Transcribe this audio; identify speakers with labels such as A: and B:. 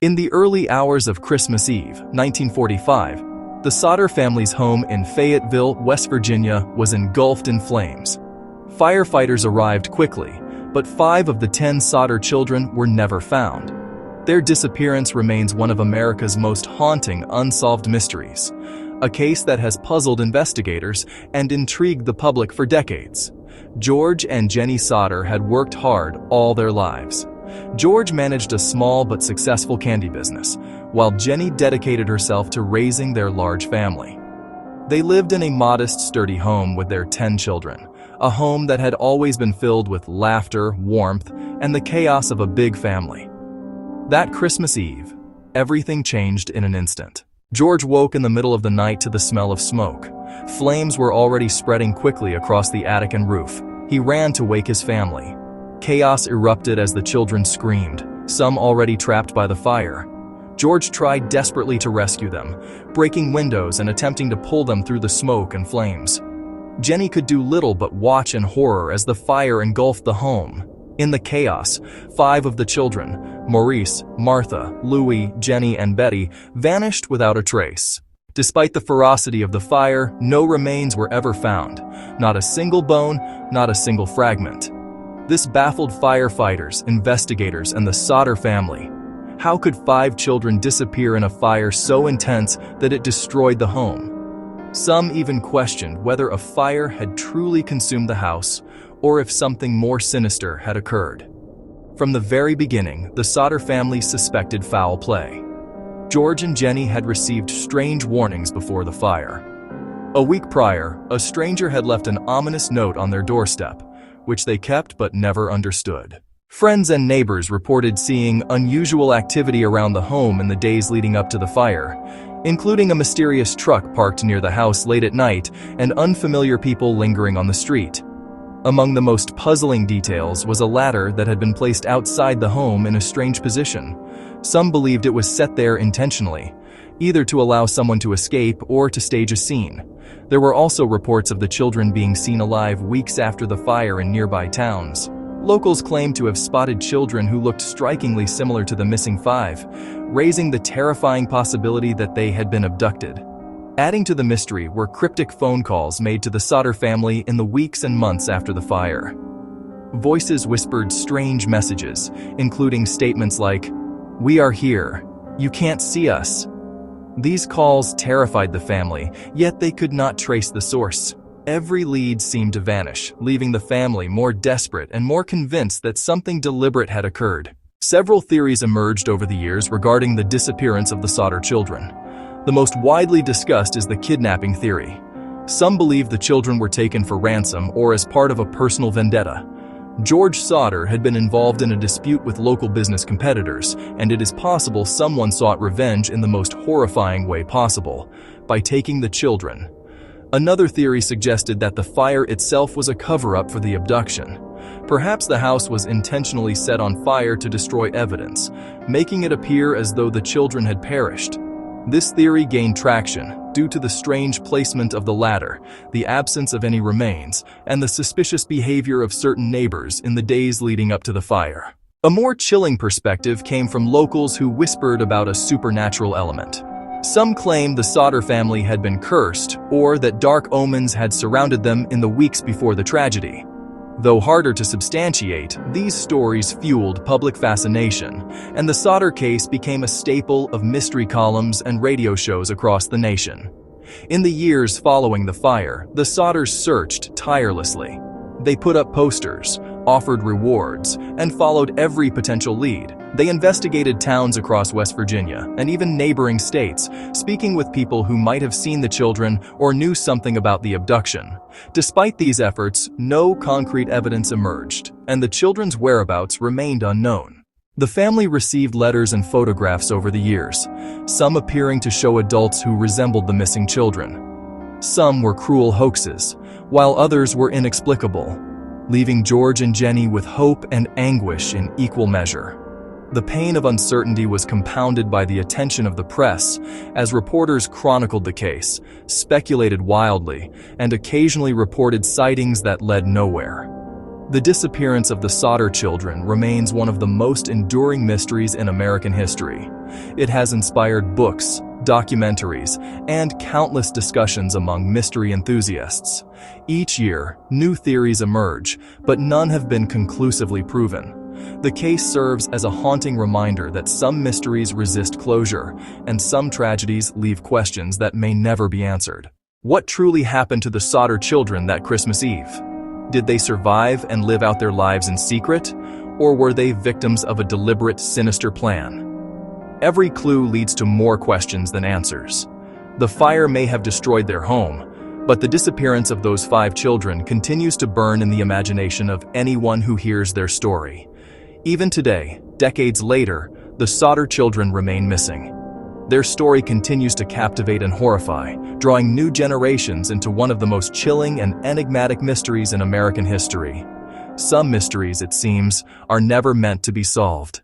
A: In the early hours of Christmas Eve, 1945, the Sodder family's home in Fayetteville, West Virginia, was engulfed in flames. Firefighters arrived quickly, but 5 of the 10 Sodder children were never found. Their disappearance remains one of America's most haunting unsolved mysteries, a case that has puzzled investigators and intrigued the public for decades. George and Jenny Sodder had worked hard all their lives. George managed a small but successful candy business, while Jenny dedicated herself to raising their large family. They lived in a modest, sturdy home with their 10 children, a home that had always been filled with laughter, warmth, and the chaos of a big family. That Christmas Eve, everything changed in an instant. George woke in the middle of the night to the smell of smoke. Flames were already spreading quickly across the attic and roof. He ran to wake his family. Chaos erupted as the children screamed, some already trapped by the fire. George tried desperately to rescue them, breaking windows and attempting to pull them through the smoke and flames. Jenny could do little but watch in horror as the fire engulfed the home. In the chaos, 5 of the children, Maurice, Martha, Louis, Jenny, and Betty, vanished without a trace. Despite the ferocity of the fire, no remains were ever found. Not a single bone, not a single fragment. This baffled firefighters, investigators, and the Sodder family. How could 5 children disappear in a fire so intense that it destroyed the home? Some even questioned whether a fire had truly consumed the house or if something more sinister had occurred. From the very beginning, the Sodder family suspected foul play. George and Jenny had received strange warnings before the fire. A week prior, a stranger had left an ominous note on their doorstep, which they kept but never understood. Friends and neighbors reported seeing unusual activity around the home in the days leading up to the fire, including a mysterious truck parked near the house late at night and unfamiliar people lingering on the street. Among the most puzzling details was a ladder that had been placed outside the home in a strange position. Some believed it was set there intentionally, either to allow someone to escape or to stage a scene. There were also reports of the children being seen alive weeks after the fire in nearby towns. Locals claimed to have spotted children who looked strikingly similar to the missing 5, raising the terrifying possibility that they had been abducted. Adding to the mystery were cryptic phone calls made to the Sodder family in the weeks and months after the fire. Voices whispered strange messages, including statements like, "We are here. You can't see us." These calls terrified the family, yet they could not trace the source. Every lead seemed to vanish, leaving the family more desperate and more convinced that something deliberate had occurred. Several theories emerged over the years regarding the disappearance of the Sodder children. The most widely discussed is the kidnapping theory. Some believe the children were taken for ransom or as part of a personal vendetta. George Sodder had been involved in a dispute with local business competitors, and it is possible someone sought revenge in the most horrifying way possible, by taking the children. Another theory suggested that the fire itself was a cover-up for the abduction. Perhaps the house was intentionally set on fire to destroy evidence, making it appear as though the children had perished. This theory gained traction due to the strange placement of the ladder, the absence of any remains, and the suspicious behavior of certain neighbors in the days leading up to the fire. A more chilling perspective came from locals who whispered about a supernatural element. Some claimed the Sodder family had been cursed, or that dark omens had surrounded them in the weeks before the tragedy. Though harder to substantiate, these stories fueled public fascination, and the Sodder case became a staple of mystery columns and radio shows across the nation. In the years following the fire, the Sodders searched tirelessly. They put up posters, offered rewards, and followed every potential lead. They investigated towns across West Virginia and even neighboring states, speaking with people who might have seen the children or knew something about the abduction. Despite these efforts, no concrete evidence emerged, and the children's whereabouts remained unknown. The family received letters and photographs over the years, some appearing to show adults who resembled the missing children. Some were cruel hoaxes, while others were inexplicable, leaving George and Jenny with hope and anguish in equal measure. The pain of uncertainty was compounded by the attention of the press, as reporters chronicled the case, speculated wildly, and occasionally reported sightings that led nowhere. The disappearance of the Sodder children remains one of the most enduring mysteries in American history. It has inspired books, documentaries, and countless discussions among mystery enthusiasts. Each year, new theories emerge, but none have been conclusively proven. The case serves as a haunting reminder that some mysteries resist closure, and some tragedies leave questions that may never be answered. What truly happened to the Sodder children that Christmas Eve? Did they survive and live out their lives in secret, or were they victims of a deliberate, sinister plan? Every clue leads to more questions than answers. The fire may have destroyed their home, but the disappearance of those 5 children continues to burn in the imagination of anyone who hears their story. Even today, decades later, the Sodder children remain missing. Their story continues to captivate and horrify, drawing new generations into one of the most chilling and enigmatic mysteries in American history. Some mysteries, it seems, are never meant to be solved.